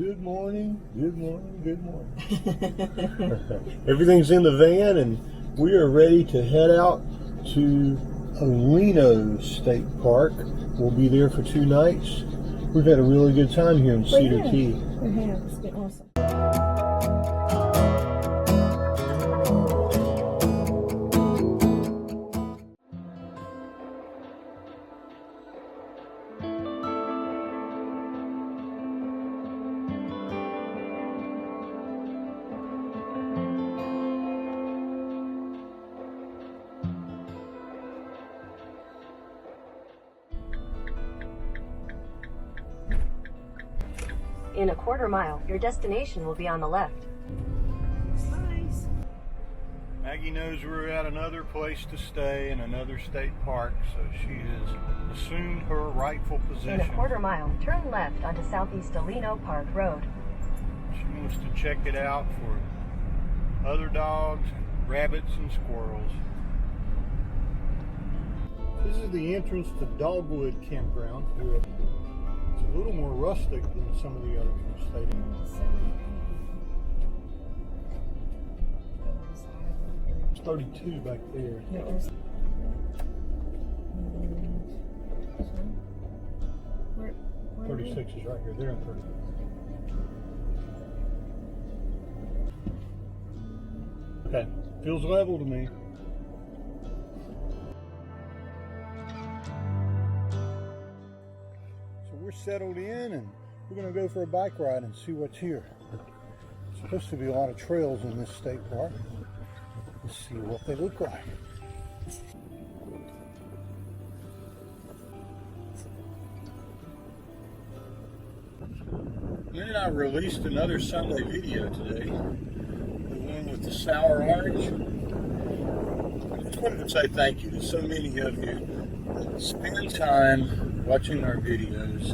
Good morning, good morning, good morning. Everything's in the van and we are ready to head out to OLeno State Park. We'll be there for 2 nights. We've had a really good time here in Cedar Key. We have. It's been awesome. In a quarter mile, your destination will be on the left. Nice. Maggie knows we're at another place to stay in another state park, so she has assumed her rightful position. In a quarter mile, turn left onto Southeast OLeno Park Road. She wants to check it out for other dogs, rabbits, and squirrels. This is the entrance to Dogwood Campground. It's a little more rustic than some of the others we've stayed in. It's 32 back there. 36 is right here. They're in 30. Okay, feels level to me. So we're settled in and we're going to go for a bike ride and see what's here. There's supposed to be a lot of trails in this state park. Let's see what they look like. Lynn and I released another Sunday video today. The one with the sour orange. I just wanted to say thank you to so many of you that spend time watching our videos.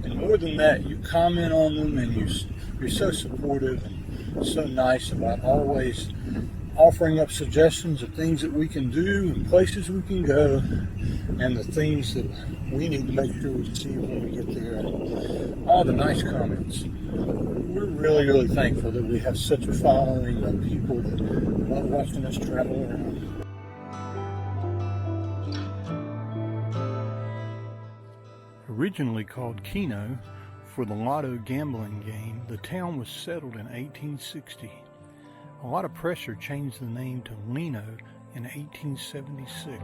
And more than that, you comment on them and you're so supportive and so nice about always offering up suggestions of things that we can do and places we can go and the things that we need to make sure we see when we get there. All the nice comments. We're really, really thankful that we have such a following of people that love watching us travel around. Originally called Keno for the lotto gambling game, the town was settled in 1860. A lot of pressure changed the name to OLeno in 1876.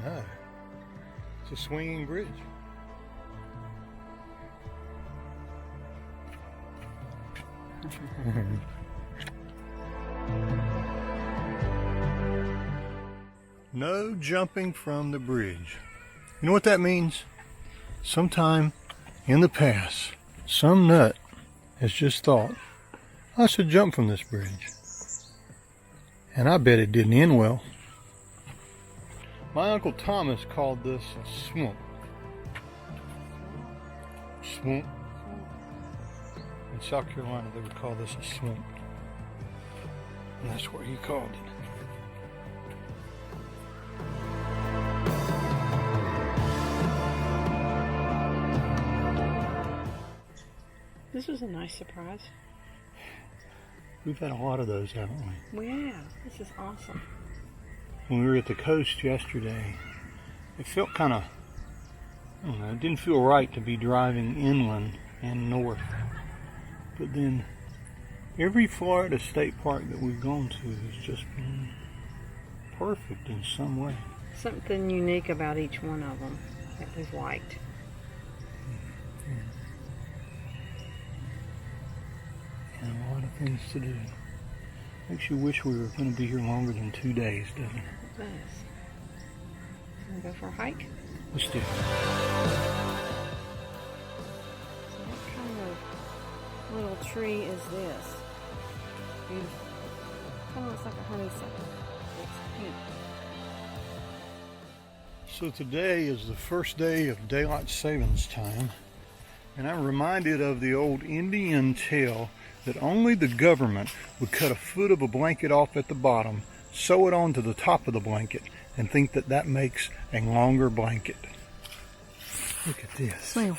No, it's a swinging bridge. No jumping from the bridge. You know what that means? Sometime in the past, some nut has just thought, I should jump from this bridge. And I bet it didn't end well. My Uncle Thomas called this a swamp. Swamp. In South Carolina, they would call this a swamp. And that's what he called it. This was a nice surprise. We've had a lot of those, haven't we? We have. This is awesome. When we were at the coast yesterday, it felt kind of, I don't know, it didn't feel right to be driving inland and north. But then every Florida state park that we've gone to has just been perfect in some way. Something unique about each one of them that we've liked. And a lot of things to do. Makes you wish we were going to be here longer than 2 days, doesn't it? It does. Want to go for a hike? Let's do it. So what kind of little tree is this? Beautiful. Kind of looks like a honeysuckle. It's pink. So today is the first day of daylight savings time, and I'm reminded of the old Indian tale that only the government would cut a foot of a blanket off at the bottom, sew it onto the top of the blanket, and think that that makes a longer blanket. Look at this. Smell.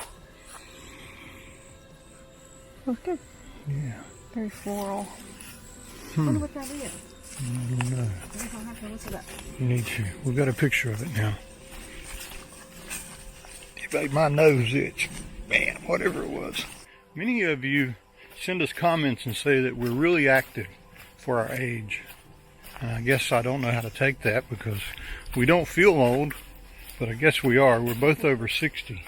Looks good. Yeah. Very floral. I wonder what that is. I don't know. I'll have to look it up. You need to. We've got a picture of it now. It made my nose itch. Man, whatever it was. Many of you send us comments and say that we're really active for our age. And I guess I don't know how to take that because we don't feel old, but I guess we are. We're both over 60.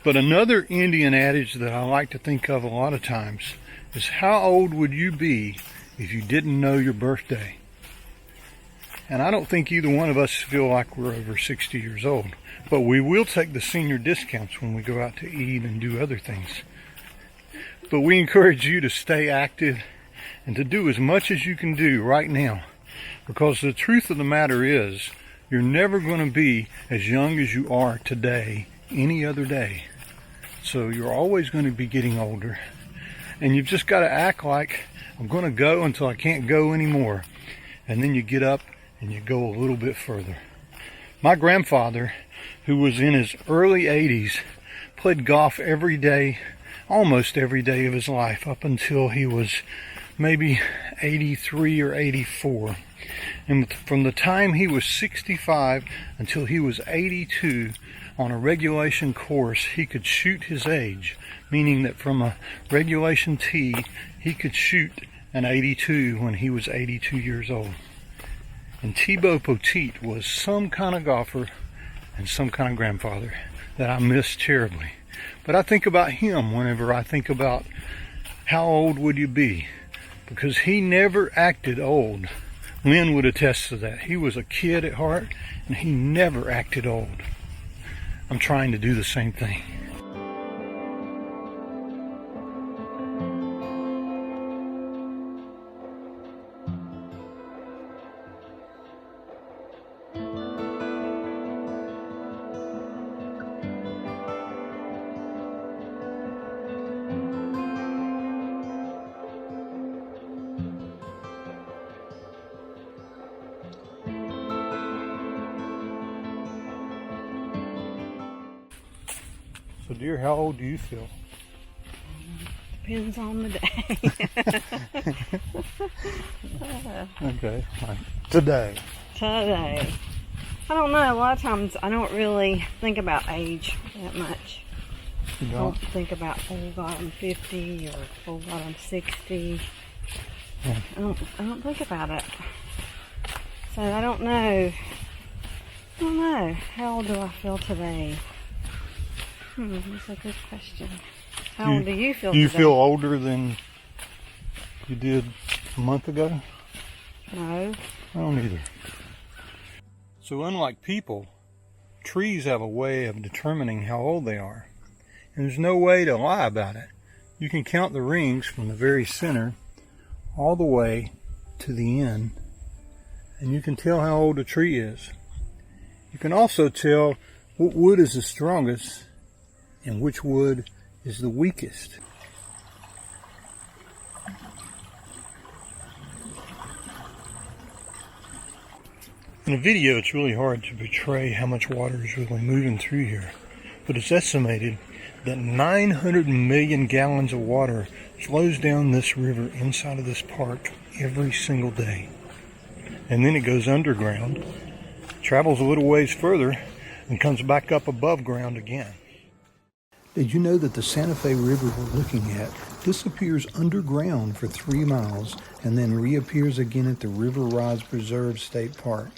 But another Indian adage that I like to think of a lot of times is, how old would you be if you didn't know your birthday? And I don't think either one of us feel like we're over 60 years old, but we will take the senior discounts when we go out to eat and do other things. But we encourage you to stay active and to do as much as you can do right now, because the truth of the matter is, you're never going to be as young as you are today any other day. So you're always going to be getting older, and you've just got to act like, I'm going to go until I can't go anymore. And then you get up and you go a little bit further. My grandfather, who was in his early 80s, played golf every day, almost every day of his life, up until he was maybe 83 or 84. And from the time he was 65 until he was 82, on a regulation course, he could shoot his age, meaning that from a regulation tee, he could shoot an 82 when he was 82 years old. And Thibaut Petit was some kind of golfer and some kind of grandfather that I miss terribly. But I think about him whenever I think about how old would you be, because he never acted old. Lynn would attest to that. He was a kid at heart, and he never acted old. I'm trying to do the same thing. So dear, how old do you feel? Depends on the day. Okay, fine. Today. Today. I don't know. A lot of times I don't really think about age that much. You I don't? don't think about, oh God, I'm 50 or oh God, I'm 60. Yeah. I don't think about it. So I don't know. How old do I feel today? That's a good question. How old do you feel today? Do you today? feel older than you did a month ago? No. I don't either. So unlike people, trees have a way of determining how old they are. And there's no way to lie about it. You can count the rings from the very center all the way to the end, and you can tell how old a tree is. You can also tell what wood is the strongest and which wood is the weakest. In a video, it's really hard to portray how much water is really moving through here, but it's estimated that 900 million gallons of water flows down this river inside of this park every single day. And then it goes underground, travels a little ways further, and comes back up above ground again. Did you know that the Santa Fe River we're looking at disappears underground for 3 miles and then reappears again at the River Rise Preserve State Park?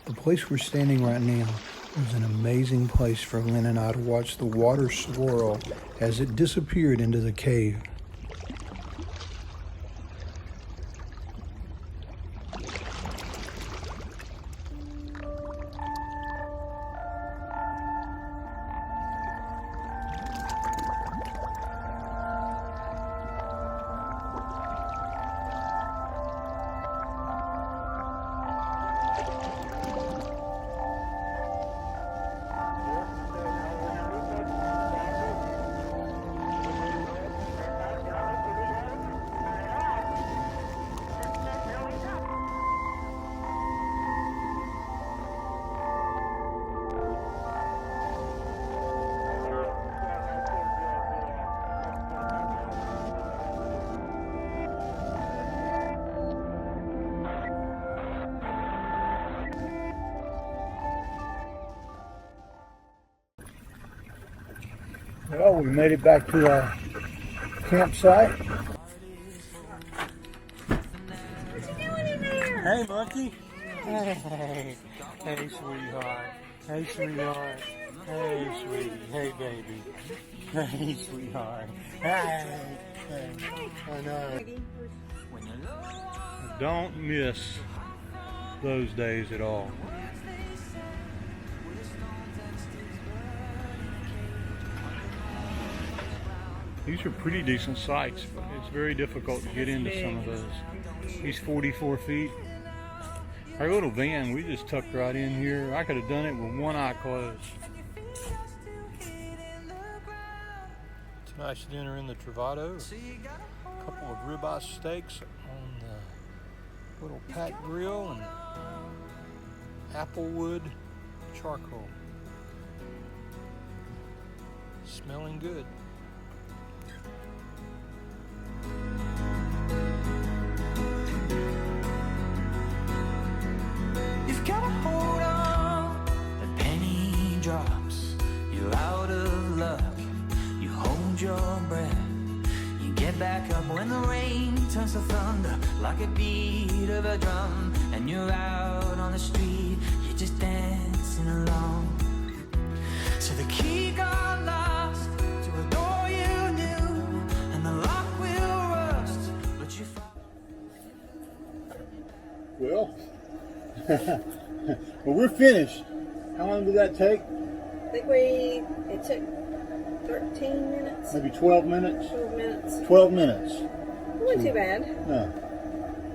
The place we're standing right now is an amazing place for Lynn and I to watch the water swirl as it disappeared into the cave. Well, we made it back to our campsite. What you doing in there? Hey, monkey. Hey, hey, sweetheart. Hey, sweetheart. Hey, sweetie. Hey, baby. Hey, sweetheart. Hey. Hey. I know. Don't miss those days at all. These are pretty decent sites, but it's very difficult to get into some of those. He's 44 feet. Our little van, we just tucked right in here. I could have done it with one eye closed. Tonight's dinner in the Travato. A couple of ribeye steaks on the little pack grill and applewood charcoal. Smelling good. You've got to hold on, the penny drops, you're out of luck, you hold your breath, you get back up when the rain turns to thunder, like a beat of a drum, and you're out on the street, you're just dancing along. So the key got lost to a door you knew, and the lock will rust, but you find... Well, well, we're finished. How long did that take? I think it took 13 minutes. Maybe 12 minutes? 12 minutes. 12 minutes. It wasn't too bad. No.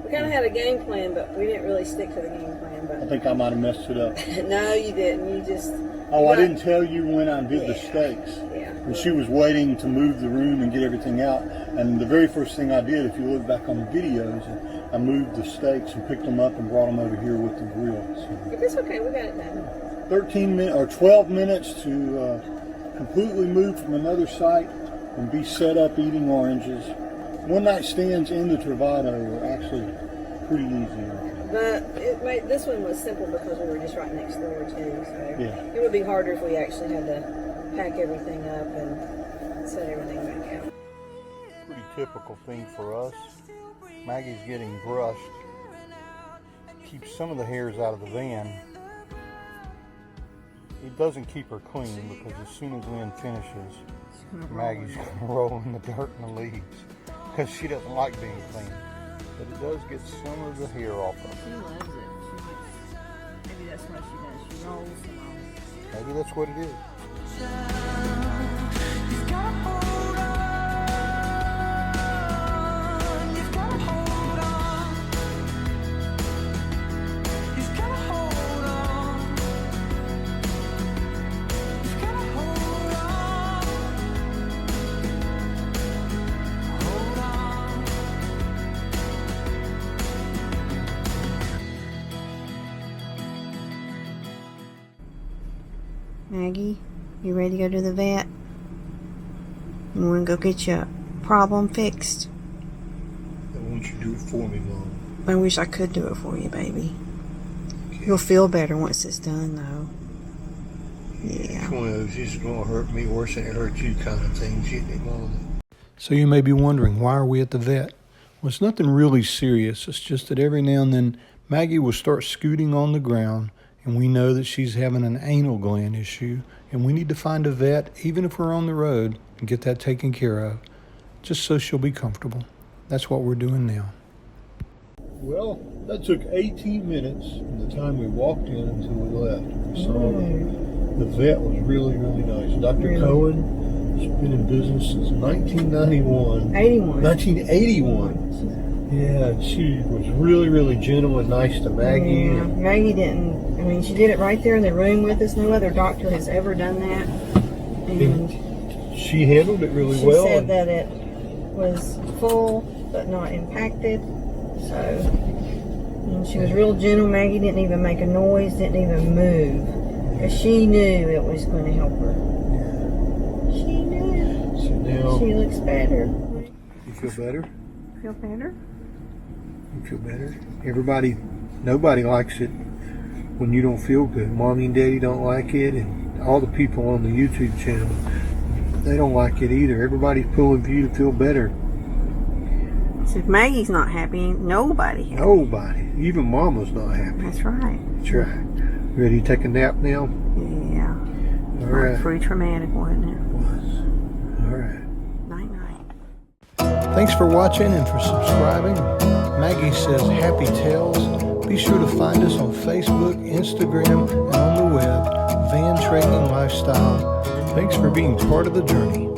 We kind of had a game plan, but we didn't really stick to the game plan. I But think I might have messed it up. no, you didn't. You just... Oh, I didn't tell you when I did the steaks. Yeah. And she was waiting to move the room and get everything out. And the very first thing I did, if you look back on the videos, I moved the steaks and picked them up and brought them over here with the grill. So But it's okay. We got it done. 13 minutes or 12 minutes to completely move from another site and be set up eating oranges. One night stands in the Travato were actually pretty easy. But this one was simple because we were just right next door too. So Yeah. it would be harder if we actually had to pack everything up and set everything back out. Pretty typical thing for us. Maggie's getting brushed. Keeps some of the hairs out of the van. It doesn't keep her clean because as soon as Lynn finishes, Maggie's going to roll in the dirt and the leaves because she doesn't like being clean. But it does get some of the hair off of it. She loves it. Maybe that's what she does. She rolls them all. Maybe that's what it is. You've got to hold on. You've got to hold on. You've got to hold on. You've got to hold on. Hold on. Maggie, you ready to go to the vet? You want to go get your problem fixed? I want you to do it for me, Mom. I wish I could do it for you, baby. You'll feel better once it's done, though. Yeah. It's one of those, this is going to hurt me worse than it hurt you kind of things, isn't it, Mom? So you may be wondering, why are we at the vet? Well, it's nothing really serious. It's just that every now and then Maggie will start scooting on the ground, and we know that she's having an anal gland issue, and we need to find a vet, even if we're on the road, and get that taken care of, just so she'll be comfortable. That's what we're doing now. Well, that took 18 minutes from the time we walked in until we left. We saw the vet was really, really nice. Dr. Really? Cohen has been in business since 1991. 81. 1981. Yeah, she was really, really gentle and nice to Maggie. Yeah, Maggie didn't. I mean, she did it right there in the room with us. No other doctor has ever done that. And She handled it really she well. said that it was full but not impacted. So, and she was real gentle. Maggie didn't even make a noise, didn't even move. Because she knew it was going to help her. She knew. So now, She looks better. you feel better? Feel better? You feel better? Nobody likes it when you don't feel good. Mommy and Daddy don't like it, and all the people on the YouTube channel They don't like it either. Everybody's pulling for you to feel better. So if Maggie's not happy, ain't nobody happy. Nobody. Even Mama's not happy. That's right. That's right. Ready to take a nap now? Yeah. All right. Pretty traumatic, wasn't it? Was. All right. Night night. Thanks for watching and for subscribing. Maggie says happy tales. Be sure to find us on Facebook, Instagram, and on the web, Van Trading Lifestyle. Thanks for being part of the journey.